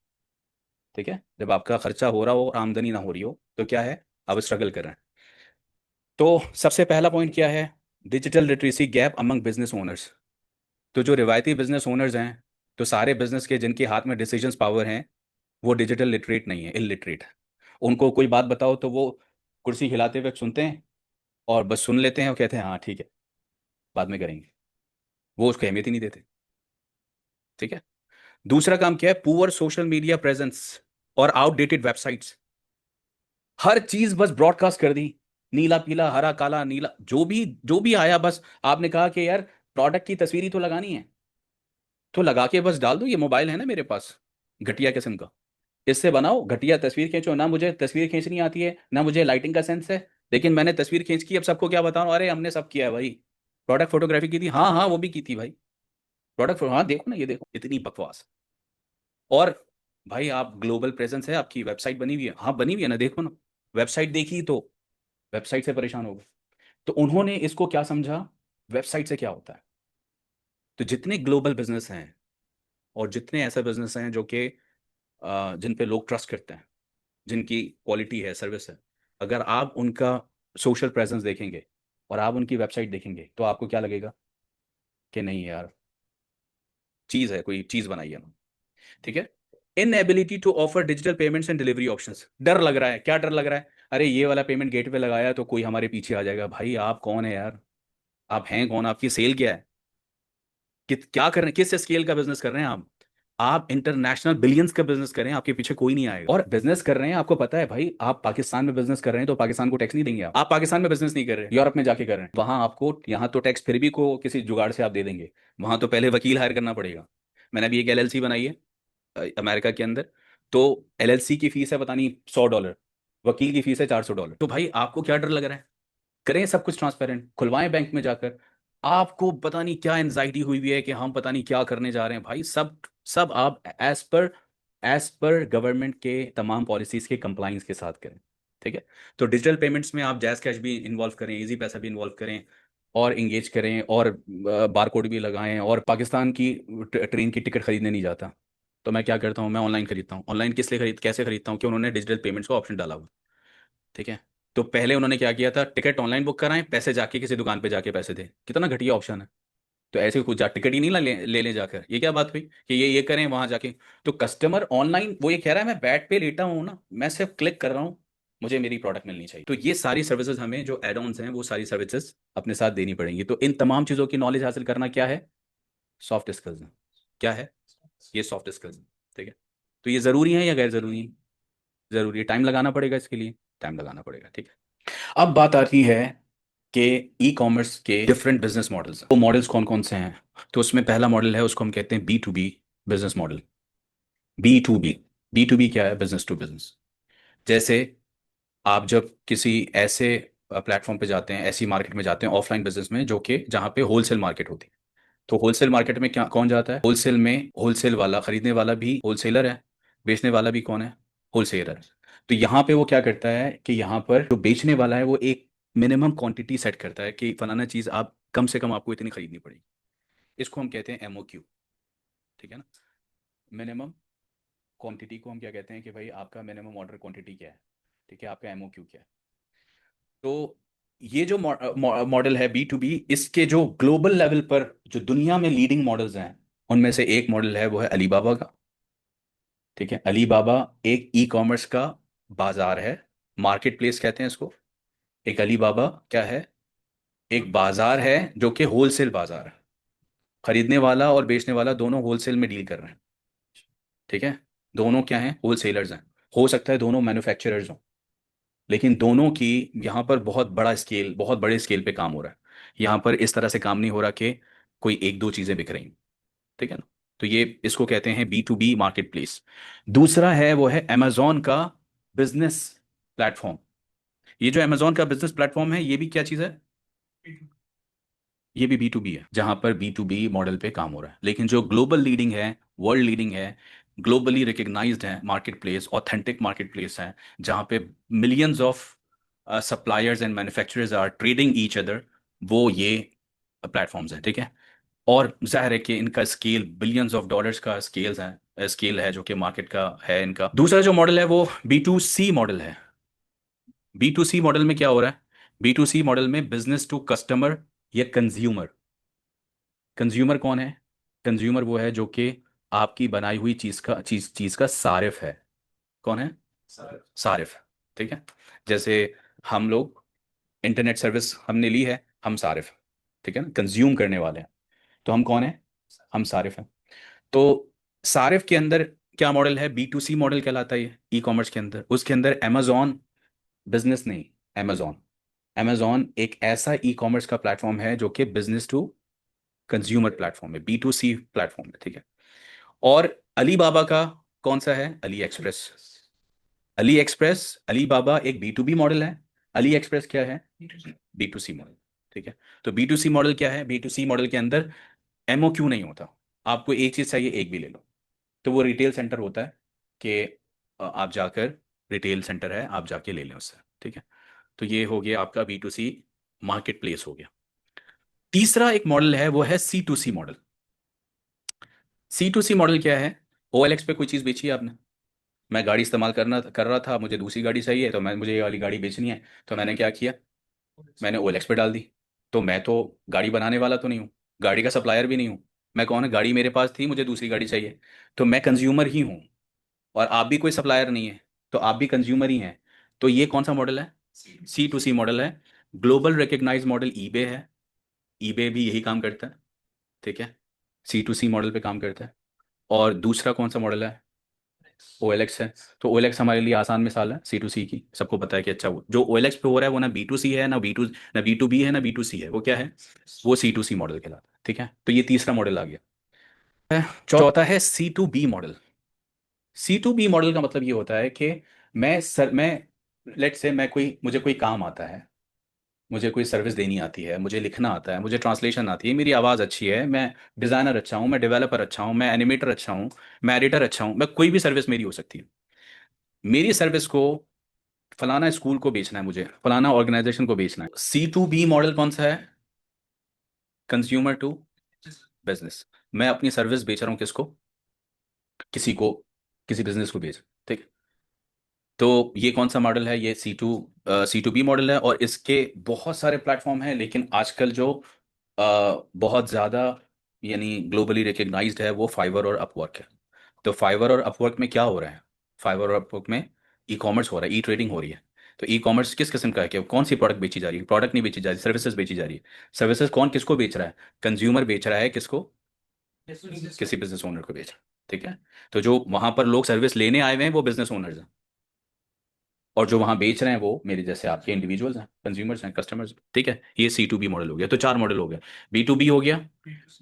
ठीक है। जब आपका खर्चा हो रहा हो और आमदनी ना हो रही हो तो क्या है, आप स्ट्रगल कर रहे हैं। तो सबसे पहला पॉइंट क्या है, digital literacy gap among business owners. तो जो रिवायती बिजनेस ओनर्स हैं, तो सारे बिजनेस के जिनके हाथ में डिसीजंस पावर हैं, वो डिजिटल लिटरेट नहीं है, इलिटरेट है। उनको कोई बात बताओ तो वो कुर्सी हिलाते हुए सुनते हैं, और बस सुन लेते हैं और कहते हैं हाँ ठीक है, बाद में करेंगे। वो उसको अहमियत ही नहीं देते। ठीक है। दूसरा काम क्या है, पुअर सोशल मीडिया प्रेजेंस और आउटडेटेड वेबसाइट्स। हर चीज बस ब्रॉडकास्ट कर दी, नीला पीला हरा काला नीला, जो भी आया बस। आपने कहा कि यार प्रोडक्ट की तस्वीर ही तो लगानी है, तो लगा के बस डाल दो, ये मोबाइल है ना मेरे पास घटिया किस्म का, इससे बनाओ घटिया तस्वीर खींचो। ना मुझे तस्वीर खींचनी आती है, ना मुझे लाइटिंग का सेंस है, लेकिन मैंने तस्वीर खींच की, अब सबको क्या बताऊं, अरे हमने सब किया है भाई। प्रोडक्ट फोटोग्राफी की थी, हाँ हाँ वो भी की थी भाई। हाँ देखो ना, ये देखो, इतनी बकवास। और भाई आप ग्लोबल प्रेजेंस है, आपकी वेबसाइट बनी हुई है, हाँ बनी हुई है ना, देखो ना। वेबसाइट देखी तो वेबसाइट से परेशान हो गए। तो उन्होंने इसको क्या समझा, वेबसाइट से क्या होता है। तो जितने ग्लोबल बिजनेस हैं और जितने ऐसे बिजनेस हैं जो कि जिन पे लोग ट्रस्ट करते हैं, जिनकी क्वालिटी है, सर्विस है, अगर आप उनका सोशल प्रेजेंस देखेंगे और आप उनकी वेबसाइट देखेंगे तो आपको क्या लगेगा कि नहीं यार, चीज़ है, कोई चीज़ बनाई है ना। ठीक है। Inability to offer digital payments and delivery options. डर लग रहा है, क्या डर लग रहा है? अरे ये वाला पेमेंट गेट पे लगाया तो कोई हमारे पीछे आ जाएगा। भाई आप कौन है यार, आप हैं कौन, आपकी सेल क्या है, क्या कर रहे हैं, किस स्केल का बिजनेस कर रहे हैं आप? आप इंटरनेशनल बिलियंस का बिजनेस करें, आपके पीछे कोई नहीं आएगा। और बिजनेस कर रहे हैं, आपको पता है भाई, आप पाकिस्तान में बिजनेस कर रहे हैं तो पाकिस्तान को टैक्स नहीं देंगे। आप पाकिस्तान में बिजनेस नहीं कर रहे, यूरोप में जाके कर रहे हैं, वहां आपको, यहाँ तो टैक्स फिर भी को किसी जुगाड़ से आप दे देंगे, वहां तो पहले वकील हायर करना पड़ेगा। मैंने अभी एक एलएलसी बनाई है अमेरिका के अंदर, तो एलएलसी की फीस है पता नहीं $100, वकील की फीस है $400। तो भाई आपको क्या डर लग रहा है? करें सब कुछ ट्रांसपेरेंट, खुलवाएं बैंक में जाकर। आपको पता नहीं क्या एनजाइटी हुई हुई है कि हम पता नहीं क्या करने जा रहे हैं। भाई सब सब आप एज पर गवर्नमेंट के तमाम पॉलिसीज के कंप्लाइंस के साथ करें। ठीक है। तो डिजिटल पेमेंट्स में आप जैज़ कैश भी इन्वॉल्व करें, इजी पैसा भी इन्वॉल्व करें, और इंगेज करें, और बारकोड भी लगाएं। और पाकिस्तान की ट्रेन की टिकट खरीदने नहीं जाता, तो मैं क्या करता हूँ, मैं ऑनलाइन खरीदता हूँ। ऑनलाइन किस लिए कैसे खरीदता हूँ कि उन्होंने डिजिटल पेमेंट्स का ऑप्शन डाला हुआ। ठीक है। तो पहले उन्होंने क्या किया था, टिकट ऑनलाइन बुक कराएं, पैसे जाके किसी दुकान पे जाके पैसे दें। कितना घटिया ऑप्शन है। तो ऐसे कुछ टिकट ही नहीं ले जाकर, ये क्या बात हुई कि ये करें वहां जाके। तो कस्टमर ऑनलाइन वो ये कह रहा है, मैं बेड पे लेटा हूँ ना, मैं सिर्फ क्लिक कर रहा हूँ, मुझे मेरी प्रोडक्ट मिलनी चाहिए। तो ये सारी सर्विसेज हमें, जो एड ऑन्स हैं, वो सारी सर्विसेज अपने साथ देनी पड़ेंगी। तो इन तमाम चीज़ों की नॉलेज हासिल करना क्या है? सॉफ्ट स्किल्स है। क्या है? ये सॉफ्ट स्किल्स है। ठीक है। तो ये ज़रूरी है या गैर ज़रूरी है? ज़रूरी है। टाइम लगाना पड़ेगा इसके लिए, टाइम लगाना पड़ेगा। ठीक है। अब बात आती है कि ई कॉमर्स के डिफरेंट बिजनेस मॉडल्स, वो मॉडल्स कौन कौन से हैं। तो उसमें पहला मॉडल है, उसको हम कहते हैं B2B business model. B2B, B2B क्या है? Business to business. जैसे आप जब किसी ऐसे प्लेटफॉर्म पे जाते हैं, ऐसी मार्केट में जाते हैं, ऑफलाइन बिजनेस में, जो कि जहाँ पे होलसेल मार्केट होती है। तो होलसेल मार्केट में क्या कौन जाता है? होलसेल में होलसेल वाला, खरीदने वाला भी होलसेलर है, बेचने वाला भी कौन है? होलसेलर। तो यहाँ पे वो क्या करता है कि यहाँ पर जो बेचने वाला है वो एक मिनिमम क्वांटिटी सेट करता है कि फलाना चीज़ आप कम से कम आपको इतनी खरीदनी पड़ेगी। इसको हम कहते हैं MOQ। ठीक है ना। मिनिमम क्वांटिटी को हम क्या कहते हैं कि भाई आपका मिनिमम ऑर्डर क्वांटिटी क्या है। ठीक है, आपका MOQ क्या है। तो ये जो मॉडल है B2B, इसके जो ग्लोबल लेवल पर जो दुनिया में लीडिंग मॉडल्स हैं, उनमें से एक मॉडल है वो है अलीबाबा का। ठीक है। अलीबाबा एक ई कॉमर्स का बाजार है, मार्केट प्लेस कहते हैं इसको। एक अलीबाबा क्या है? एक बाजार है जो कि होलसेल बाजार है, खरीदने वाला और बेचने वाला दोनों होलसेल में डील कर रहे हैं। ठीक है। दोनों क्या हैं? होलसेलर्स हैं। हो सकता है दोनों मैन्युफैक्चरर्स हों, लेकिन दोनों की यहाँ पर बहुत बड़ा स्केल, बहुत बड़े स्केल पे काम हो रहा है। यहाँ पर इस तरह से काम नहीं हो रहा कि कोई एक दो चीज़ें बिक रही हैं। ठीक है ना। तो ये इसको कहते हैं B2B मार्केट प्लेस। दूसरा है वो है अमेजोन का बिजनेस प्लेटफॉर्म। ये जो अमेजोन का बिजनेस प्लेटफॉर्म है, ये भी क्या चीज़ है? ये भी B2B है, जहां पर B2B मॉडल पे काम हो रहा है। लेकिन जो ग्लोबल लीडिंग है, वर्ल्ड लीडिंग है, ग्लोबली रिकग्नाइज्ड है market place, authentic market place है, जहां पे millions of suppliers and manufacturers are trading each other, वो ये प्लेटफॉर्म्स हैं। ठीक है। और जाहिर है कि इनका स्केल बिलियंस ऑफ डॉलर्स का स्केल है जो कि मार्केट का है इनका। दूसरा जो मॉडल है वो B2C मॉडल है। B2C मॉडल में क्या हो रहा है? B2C मॉडल में बिजनेस टू कस्टमर या कंज्यूमर। कंज्यूमर कौन है? कंज्यूमर वो है जो कि आपकी बनाई हुई चीज का सारिफ है। कौन है? सारिफ। ठीक है। जैसे हम लोग इंटरनेट सर्विस हमने ली है, हम सारिफ हैं। ठीक है ना, कंज्यूम करने वाले हैं। तो हम कौन है? हम सारिफ हैं। तो सारिफ के अंदर क्या मॉडल है? B2C मॉडल कहलाता है ये ई कॉमर्स के अंदर। उसके अंदर अमेजोन बिजनेस नहीं, अमेजोन अमेजोन एक ऐसा ई कॉमर्स का प्लेटफॉर्म है जो कि बिजनेस टू कंज्यूमर प्लेटफॉर्म है, B2C प्लेटफॉर्म है। ठीक है। और अलीबाबा का कौन सा है? Ali express. Ali express, Alibaba एक B2B मॉडल है, अली एक्सप्रेस क्या है? B2C model. ठीक है। तो B2C मॉडल क्या है? B2C मॉडल के अंदर MOQ नहीं होता। आपको एक चीज चाहिए, एक भी ले लो। तो वो रिटेल सेंटर होता है कि आप जाकर, रिटेल सेंटर है, आप जाके ले लें उससे। ठीक है। तो ये हो गया आपका B2C मार्केट प्लेस हो गया। तीसरा एक मॉडल है वो है C2C मॉडल। C2C मॉडल क्या है? OLX पे कोई चीज़ बेची है आपने, मैं गाड़ी इस्तेमाल कर रहा था, मुझे दूसरी गाड़ी चाहिए, तो मुझे ये वाली गाड़ी बेचनी है। तो मैंने क्या किया? मैंने OLX पे डाल दी। तो मैं तो गाड़ी बनाने वाला तो नहीं हूँ, गाड़ी का सप्लायर भी नहीं हूँ। मैं कौन है? गाड़ी मेरे पास थी, मुझे दूसरी गाड़ी चाहिए, तो मैं कंज्यूमर ही हूँ। और आप भी कोई सप्लायर नहीं है, तो आप भी कंज्यूमर ही हैं। तो ये कौन सा मॉडल है? C2C मॉडल है। ग्लोबल रिकग्नाइज मॉडल ईबे है। ईबे भी यही काम करता है। ठीक है। C2C मॉडल पे काम करता है। और दूसरा कौन सा मॉडल है? OLX है। तो OLX हमारे लिए आसान मिसाल है C2C की, सबको पता है कि अच्छा जो OLX पे हो रहा है वो ना B2C है, ना B2B है, ना B2C है, वो क्या है? वो C2C मॉडल कहलाता है। ठीक है, तो ये तीसरा मॉडल आ गया। चौथा है C2B मॉडल। C2B मॉडल का मतलब ये होता है कि मैं लेट से मैं कोई मुझे कोई काम आता है, मुझे कोई सर्विस देनी आती है, मुझे लिखना आता है, मुझे ट्रांसलेशन आती है, मेरी आवाज़ अच्छी है, मैं डिज़ाइनर अच्छा हूँ, मैं डेवलपर अच्छा हूँ, मैं एनिमेटर अच्छा हूँ, मैं एडिटर अच्छा हूँ, मैं कोई भी सर्विस मेरी हो सकती है। मेरी सर्विस को फलाना स्कूल को बेचना है, मुझे फलाना ऑर्गेनाइजेशन को बेचना है। C2B मॉडल कौन सा है? Consumer to business. मैं अपनी सर्विस बेच रहा हूँ किसको? किसी को, किसी बिजनेस को बेच। ठीक। तो ये कौन सा मॉडल है? ये C2B मॉडल है, और इसके बहुत सारे प्लेटफॉर्म हैं, लेकिन आजकल जो बहुत ज़्यादा यानी ग्लोबली रिकग्नाइज्ड है वो फाइवर और अपवर्क है। तो फाइवर और अपवर्क में क्या हो रहा है? फाइवर और अपवर्क में ई कॉमर्स हो रहा है, ई ट्रेडिंग हो रही है। तो ई कॉमर्स किस किस्म का है? कि कौन सी प्रोडक्ट बेची जा रही है? प्रोडक्ट नहीं बेची जा रही, सर्विसेज बेची जा रही है। सर्विसेज कौन किसको बेच रहा है? कंज्यूमर बेच रहा है किसको? किसी बिजनेस ओनर को बेच रहा है। ठीक है। तो जो वहां पर लोग सर्विस लेने आए हुए हैं वो बिजनेस ओनर्स हैं, और जो वहां बेच रहे हैं वो मेरे जैसे आपके इंडिविजुअल्स हैं, कंज्यूमर्स हैं, कस्टमर्स। ठीक है, ये C2B मॉडल हो गया। तो चार मॉडल हो गया। B2B हो गया,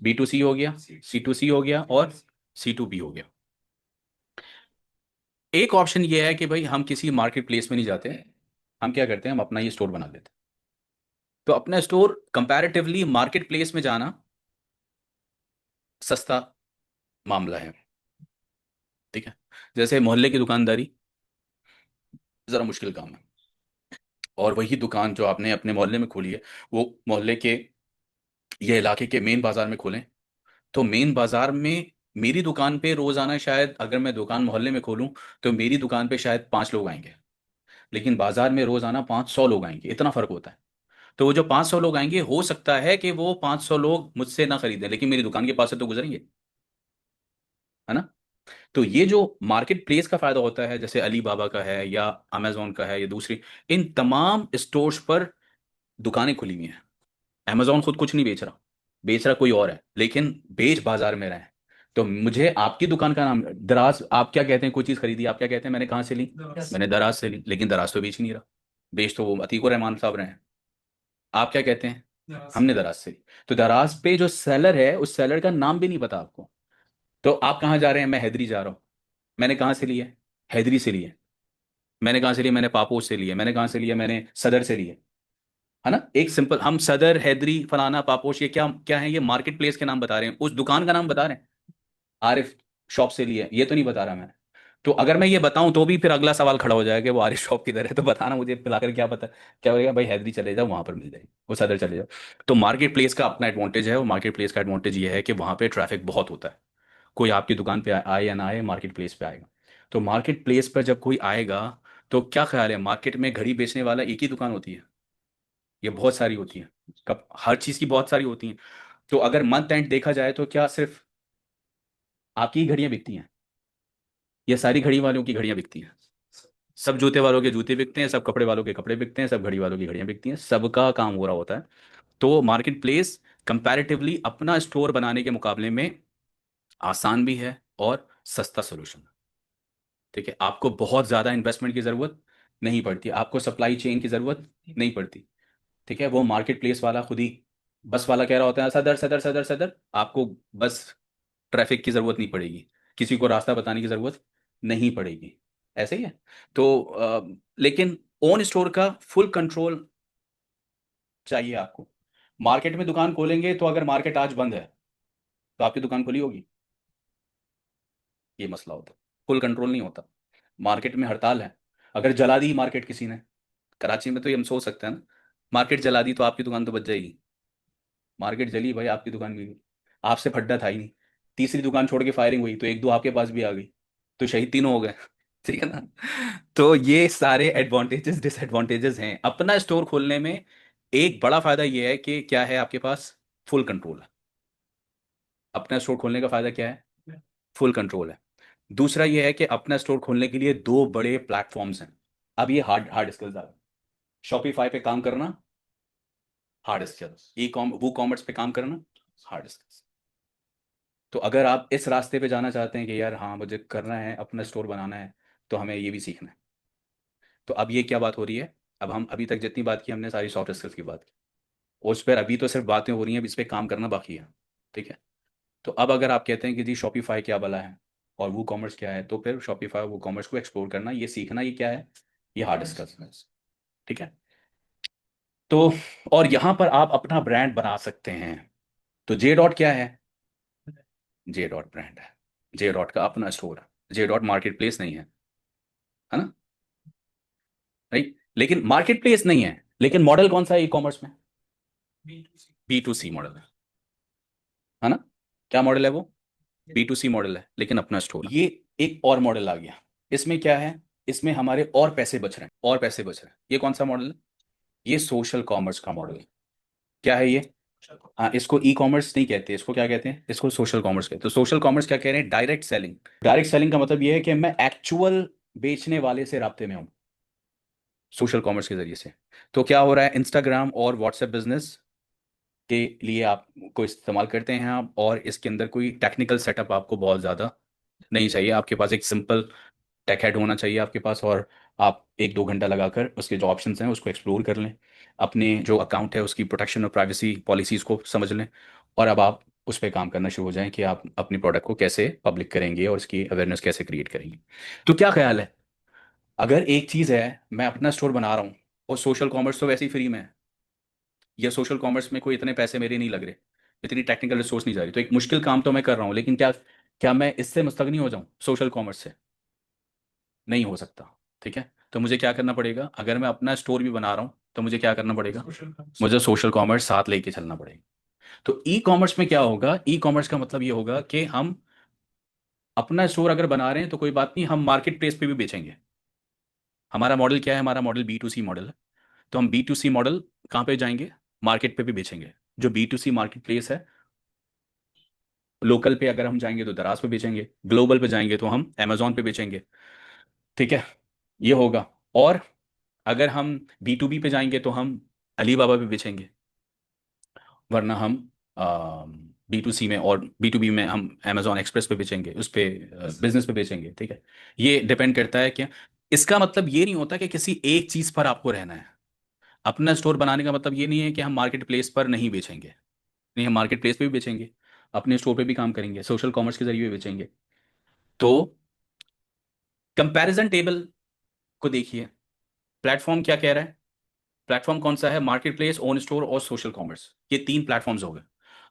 B2C हो गया, C2C हो गया, और C2B हो गया। एक ऑप्शन ये है कि भाई हम किसी मार्केट प्लेस में नहीं जाते, हम क्या करते हैं, हम अपना ये स्टोर बना लेते हैं। तो अपना स्टोर कंपैरेटिवली मार्केट प्लेस में जाना सस्ता मामला है। ठीक है। जैसे मोहल्ले की दुकानदारी जरा मुश्किल काम है, और वही दुकान जो आपने अपने मोहल्ले में खोली है, वो मोहल्ले के ये इलाके के मेन बाजार में खोलें। तो मेन बाजार में मेरी दुकान पे रोजाना शायद, अगर मैं दुकान मोहल्ले में खोलूं, तो मेरी दुकान पे शायद 5 लोग आएंगे, लेकिन बाजार में रोजाना 500 लोग आएंगे, इतना फर्क होता है। तो वो जो 500 लोग आएंगे, हो सकता है कि वो 500 लोग मुझसे ना खरीदें, लेकिन मेरी दुकान के पास से तो गुजरेंगे, है ना? तो ये जो मार्केट प्लेस का फायदा होता है, जैसे अली बाबा का है या अमेजोन का है या दूसरी, इन तमाम स्टोर्स पर दुकानें खुली हुई हैं। अमेजोन खुद कुछ नहीं बेच रहा, बेच रहा कोई और है, लेकिन बेच बाजार में रहे हैं। तो मुझे आपकी दुकान का नाम दराज, आप क्या कहते हैं? कोई चीज खरीदी, आप क्या कहते हैं? मैंने कहाँ से ली? मैंने दराज से ली, लेकिन दराज तो बेच ही नहीं रहा, बेच तो वो अतीक और रहमान साहब रहे हैं। आप क्या कहते हैं? हमने दराज से ली। तो दराज पे जो सेलर है, उस सेलर का नाम भी नहीं पता आपको। तो आप कहाँ जा रहे हैं? मैं हैदरी जा रहा हूँ। मैंने कहाँ से लिया है? हैदरी से लिए। मैंने कहाँ से लिया? मैंने पापोश से लिया। मैंने कहाँ से लिया? मैंने सदर से लिया। है ना? एक सिंपल, हम सदर, हैदरी, फलाना, पापोश, ये क्या क्या है? ये मार्केट प्लेस के नाम बता रहे हैं, उस दुकान का नाम बता रहे हैं। आरिफ शॉप से लिए, ये तो नहीं बता रहा मैं। तो अगर मैं ये बताऊं तो भी फिर अगला सवाल खड़ा हो जाएगा कि वो आरिफ शॉप किधर है, तो बताना मुझे पिलाकर क्या पता। क्या बोलेगा भाई? हैदरी चले जाओ, वहां पर मिल जाएगी, वो सदर चले जाओ। तो मार्केट प्लेस का अपना एडवांटेज है, और मार्केट प्लेस का एडवांटेज ये है कि वहां पे ट्रैफिक बहुत होता है। कोई आपकी दुकान पे आए या ना आए, मार्केट प्लेस पे आएगा। तो मार्केट प्लेस पर जब कोई आएगा, तो क्या ख्याल है, मार्केट में घड़ी बेचने वाला एक ही दुकान होती है? ये बहुत सारी होती है। कब हर चीज़ की बहुत सारी होती हैं। तो अगर मंथ एंड देखा जाए तो क्या सिर्फ आपकी ही घड़ियां बिकती हैं? ये सारी घड़ी वालों की घड़ियां बिकती हैं? सब जूते वालों के जूते बिकते हैं, सब कपड़े वालों के कपड़े बिकते हैं, सब घड़ी वालों की घड़ियां बिकती हैं, सबका काम हो रहा होता है। तो मार्केट प्लेस कंपैरेटिवली अपना स्टोर बनाने के मुकाबले में आसान भी है और सस्ता सोल्यूशन। ठीक है, आपको बहुत ज़्यादा इन्वेस्टमेंट की ज़रूरत नहीं पड़ती, आपको सप्लाई चेन की ज़रूरत नहीं पड़ती। ठीक है, वो मार्केट प्लेस वाला खुद ही, बस वाला कह रहा होता है सदर सदर सदर सदर, आपको बस ट्रैफिक की ज़रूरत नहीं पड़ेगी, किसी को रास्ता बताने की ज़रूरत नहीं पड़ेगी। ऐसे ही है। तो लेकिन ओन स्टोर का फुल कंट्रोल चाहिए आपको। मार्केट में दुकान खोलेंगे तो अगर मार्केट आज बंद है, तो आपकी दुकान खुली होगी? ये मसला होता है, फुल कंट्रोल नहीं होता। मार्केट में हड़ताल है, अगर जला दी मार्केट किसी ने, कराची में तो ये हम सोच सकते हैं ना, मार्केट जला दी तो आपकी दुकान तो बच जाएगी। मार्केट जली भाई, आपकी दुकान भी गई, आपसे फड्डा था ही नहीं। तीसरी दुकान छोड़ के फायरिंग हुई तो एक दो आपके पास भी आ गई, तो शहीद तीनों हो गए। ठीक है ना? तो ये सारे एडवांटेजेस डिसएडवांटेजेस हैं अपना स्टोर खोलने में। एक बड़ा फायदा ये है कि क्या है आपके पास? फुल कंट्रोल है। अपना स्टोर खोलने का फायदा क्या है? फुल कंट्रोल है। दूसरा ये है कि अपना स्टोर खोलने के लिए दो बड़े प्लेटफॉर्म्स हैं। अब ये हार्ड हार्ड स्किल्स आ गए। शॉपिफाई पे काम करना हार्ड स्किल्स, ई कॉम वो कॉमर्स पे काम करना हार्ड स्किल्स। तो अगर आप इस रास्ते पे जाना चाहते हैं कि यार हाँ मुझे करना है, अपना स्टोर बनाना है, तो हमें ये भी सीखना है। तो अब ये क्या बात हो रही है? अब हम अभी तक जितनी बात की हमने सारी सॉफ्ट स्किल्स की बात की, उस पर अभी तो सिर्फ बातें हो रही हैं, अब इस पर काम करना बाकी है। ठीक है। तो अब अगर आप कहते हैं कि जी शॉपिफाई क्या भला है और वो कॉमर्स क्या है, तो फिर शॉपिफाई वो कॉमर्स को एक्सप्लोर करना, ये सीखना, ये क्या है, ये हार्ड स्किल्स है। ठीक है। तो और यहाँ पर आप अपना ब्रांड बना सकते हैं। तो जे डॉट क्या है? जे डॉट ब्रांड है। जे डॉट का अपना स्टोर है। जे डॉट मार्केट प्लेस नहीं है ना? राइट, लेकिन मार्केट प्लेस नहीं है, लेकिन मॉडल कौन सा है ई कॉमर्स में? बी टू सी मॉडल है ना? क्या मॉडल है वो? बी टू सी मॉडल है, लेकिन अपना स्टोर। ये एक और मॉडल आ गया। इसमें क्या है? इसमें हमारे और पैसे बच रहे हैं, और पैसे बच रहे हैं। ये कौन सा मॉडल है? ये सोशल कॉमर्स का मॉडल है। क्या है ये? हाँ, इसको ई कॉमर्स नहीं कहते, इसको क्या कहते हैं? इसको सोशल कॉमर्स कहते हैं। तो सोशल कॉमर्स क्या कह रहे हैं? Direct selling. डायरेक्ट सेलिंग का मतलब ये है कि मैं एक्चुअल बेचने वाले से राब्ते में हूँ सोशल कॉमर्स के जरिए से। तो क्या हो रहा है? इंस्टाग्राम और व्हाट्सएप बिजनेस के लिए आपको इस्तेमाल करते हैं आप, और इसके अंदर कोई टेक्निकल सेटअप आपको बहुत ज़्यादा नहीं चाहिए। आपके पास एक सिंपल टेक हेड होना चाहिए आपके पास, और आप 1-2 घंटा लगाकर उसके जो ऑप्शंस हैं उसको एक्सप्लोर कर लें, अपने जो अकाउंट है उसकी प्रोटेक्शन और प्राइवेसी पॉलिसीज़ को समझ लें, और अब आप उस पर काम करना शुरू हो जाएं कि आप अपनी प्रोडक्ट को कैसे पब्लिक करेंगे और इसकी अवेयरनेस कैसे क्रिएट करेंगे। तो क्या ख्याल है, अगर एक चीज़ है, मैं अपना स्टोर बना रहा हूँ और सोशल कॉमर्स तो वैसे ही फ्री में है, या सोशल कॉमर्स में कोई इतने पैसे मेरे नहीं लग रहे, इतनी टेक्निकल रिसोर्स नहीं जा रही, तो एक मुश्किल काम तो मैं कर रहा हूँ, लेकिन क्या क्या मैं इससे मुस्तगनी हो जाऊँ सोशल कॉमर्स से? नहीं हो सकता। ठीक है। तो मुझे क्या करना पड़ेगा? अगर मैं अपना स्टोर भी बना रहा हूँ तो मुझे क्या करना पड़ेगा? मुझे सोशल कॉमर्स साथ लेके चलना पड़ेगा। तो ई कॉमर्स में क्या होगा? ई कॉमर्स का मतलब ये होगा कि हम अपना स्टोर अगर बना रहे हैं तो कोई बात नहीं, हम मार्केट प्लेस पे भी बेचेंगे। हमारा मॉडल क्या है? हमारा model B to C model है। तो हम बी टू सी मॉडल कहाँ पे जाएंगे? मार्केट पे भी बेचेंगे। जो B to C market place है, लोकल पे अगर हम जाएंगे तो दराज पे बेचेंगे, ग्लोबल पे जाएंगे तो हम अमेजोन पे बेचेंगे। ठीक है, ये होगा। और अगर हम बी टू बी पे जाएंगे तो हम अलीबाबा पे बेचेंगे, वरना हम बी टू सी में और बी टू बी में हम अमेजोन एक्सप्रेस पे बेचेंगे, उस पे बिजनेस पे बेचेंगे। ठीक है। ये डिपेंड करता है कि इसका मतलब ये नहीं होता कि किसी एक चीज़ पर आपको रहना है। अपना स्टोर बनाने का मतलब ये नहीं है कि हम मार्केट प्लेस पर नहीं बेचेंगे। नहीं, हम मार्केट प्लेस पे भी बेचेंगे, अपने स्टोर पे भी काम करेंगे, सोशल कॉमर्स के जरिए भी बेचेंगे। तो कंपैरिजन टेबल को देखिए, प्लेटफॉर्म क्या कह रहा है? प्लेटफॉर्म कौन सा है? मार्केट प्लेस, ओन स्टोर और सोशल कॉमर्स, ये 3 प्लेटफॉर्म्स हो गए।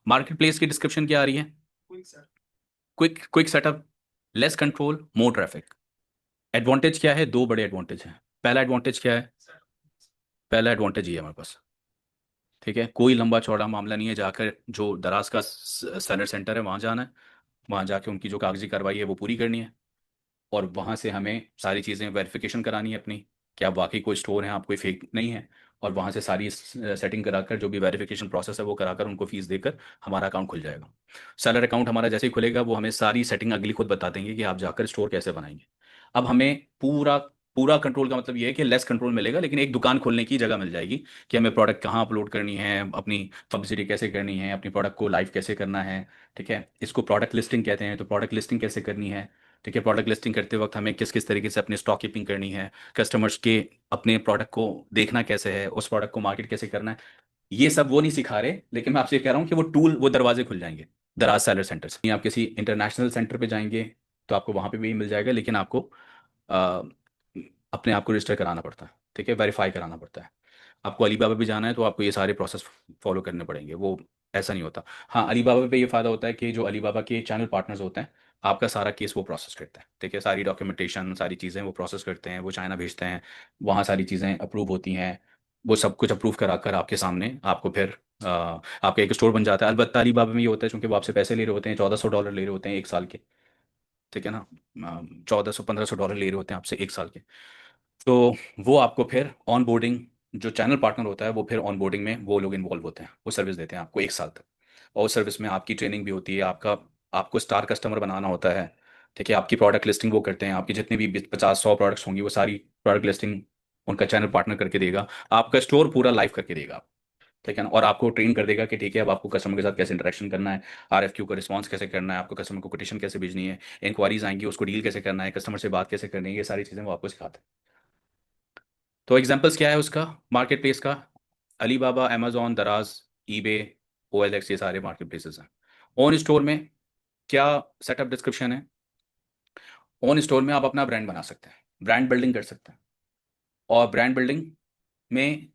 मार्केट प्लेस की डिस्क्रिप्शन क्या आ रही है? Quick quick setup, less control, more traffic. Advantage क्या है? 2 बड़े एडवांटेज हैं। पहला एडवांटेज क्या है? पहला एडवांटेज ये है हमारे पास। ठीक है, कोई लंबा चौड़ा मामला नहीं है, जाकर जो दराज का सर्वर सेंटर है वहाँ जाना है, वहाँ जाके उनकी जो कागजी कार्रवाई है वो पूरी करनी है, और वहाँ से हमें सारी चीज़ें वेरिफिकेशन करानी है अपनी, कि आप वाकई कोई स्टोर है, आप कोई फेक नहीं है। और वहाँ से सारी सेटिंग कराकर जो भी वेरिफिकेशन प्रोसेस है वो कराकर उनको फीस देकर हमारा अकाउंट खुल जाएगा। सेलर अकाउंट हमारा जैसे ही खुलेगा वो हमें सारी सेटिंग अगली खुद बता देंगे कि आप जाकर स्टोर कैसे बनाएंगे। अब हमें पूरा पूरा कंट्रोल का मतलब ये है कि लेस कंट्रोल मिलेगा, लेकिन एक दुकान खोलने की जगह मिल जाएगी कि हमें प्रोडक्ट कहाँ अपलोड करनी है, अपनी पब्लिसिटी कैसे करनी है, अपनी प्रोडक्ट को लाइव कैसे करना है। ठीक है, इसको प्रोडक्ट लिस्टिंग कहते हैं, तो प्रोडक्ट लिस्टिंग कैसे करनी है। ठीक है, प्रोडक्ट लिस्टिंग करते वक्त हमें किस किस तरीके से अपनी स्टॉक कीपिंग करनी है, कस्टमर्स के अपने प्रोडक्ट को देखना कैसे है, उस प्रोडक्ट को मार्केट कैसे करना है, ये सब वो नहीं सिखा रहे, लेकिन मैं आपसे ये कह रहा हूँ कि वो टूल, वो दरवाजे खुल जाएंगे दराज सेलर सेंटर से। आप किसी इंटरनेशनल सेंटर पे जाएंगे तो आपको वहाँ पे भी मिल जाएगा, लेकिन आपको अ, अपने आप को रजिस्टर कराना पड़ता है। ठीक है, वेरीफाई कराना पड़ता है। आपको अलीबाबा भी जाना है तो आपको ये सारे प्रोसेस फॉलो करने पड़ेंगे, वो ऐसा नहीं होता। हाँ, अलीबाबा पे ये फ़ायदा होता है कि जो अलीबाबा के चैनल पार्टनर्स होते हैं, आपका सारा केस वो प्रोसेस करते हैं। ठीक है, सारी डॉक्यूमेंटेशन, सारी चीज़ें वो प्रोसेस करते हैं, वो चाइना भेजते हैं, वहाँ सारी चीज़ें अप्रूव होती हैं। वो सब कुछ अप्रूव कराकर आपके सामने आपको फिर आपका एक स्टोर बन जाता है। अलबत्ता अलीबाबा में ये होता है, क्योंकि वो आपसे पैसे ले रहे होते हैं, $1400 ले रहे होते हैं 1 साल के। ठीक है ना? 1400-1500 डॉलर ले रहे होते हैं आपसे 1 साल के। तो वो आपको फिर ऑन बोर्डिंग, जो चैनल पार्टनर होता है वो फिर ऑन बोर्डिंग में वो लोग इन्वॉल्व होते हैं, वो सर्विस देते हैं आपको 1 साल तक। और उस सर्विस में आपकी ट्रेनिंग भी होती है, आपका आपको स्टार कस्टमर बनाना होता है। ठीक है, आपकी प्रोडक्ट लिस्टिंग वो करते हैं, आपकी जितने भी 50-100 प्रोडक्ट्स होंगी वो सारी प्रोडक्ट लिस्टिंग उनका चैनल पार्टनर करके देगा, आपका स्टोर पूरा लाइव करके देगा। ठीक है ना, और आपको ट्रेन कर देगा कि ठीक है अब आपको कस्टमर के साथ कैसे इंटरेक्शन करना है, आरएफक्यू का रिस्पांस कैसे करना है, आपको कस्टमर को कोटेशन कैसे भेजनी है, इंक्वायरीज आएंगी उसको डील कैसे करना है, कस्टमर से बात कैसे करनी है, ये सारी चीज़ें वो आपको सिखाते हैं। तो एग्जांपल्स क्या है उसका, मार्केट प्लेस का, अली बाबा, अमेजोन, दराज, ईबे, OLX, ये सारे मार्केट प्लेसेस हैं। ओन स्टोर में क्या सेटअप डिस्क्रिप्शन है, ओन स्टोर में आप अपना ब्रांड बना सकते हैं, ब्रांड बिल्डिंग कर सकते हैं। और ब्रांड बिल्डिंग में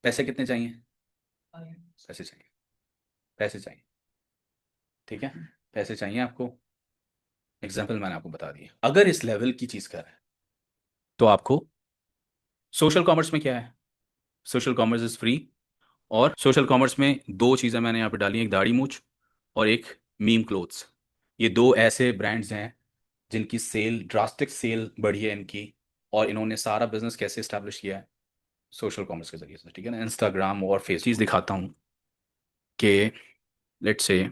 पैसे कितने चाहिए, पैसे चाहिए, पैसे चाहिए, ठीक है, पैसे चाहिए आपको। एग्जाम्पल मैंने आपको बता दिया। अगर इस लेवल की चीज़ कर रहे हैं तो आपको सोशल कॉमर्स में क्या है, सोशल कॉमर्स इज फ्री। और सोशल कॉमर्स में दो चीज़ें मैंने यहाँ पे डाली, एक दाढ़ी मूछ और एक मीम क्लोथ्स। ये दो ऐसे ब्रांड्स हैं जिनकी सेल, ड्रास्टिक सेल बढ़ी है इनकी। और इन्होंने सारा बिजनेस कैसे इस्टेब्लिश किया है, सोशल कॉमर्स के जरिए से, ठीक है ना, इंस्टाग्राम और फेस। चीज़ दिखाता हूँ कि लेट्स से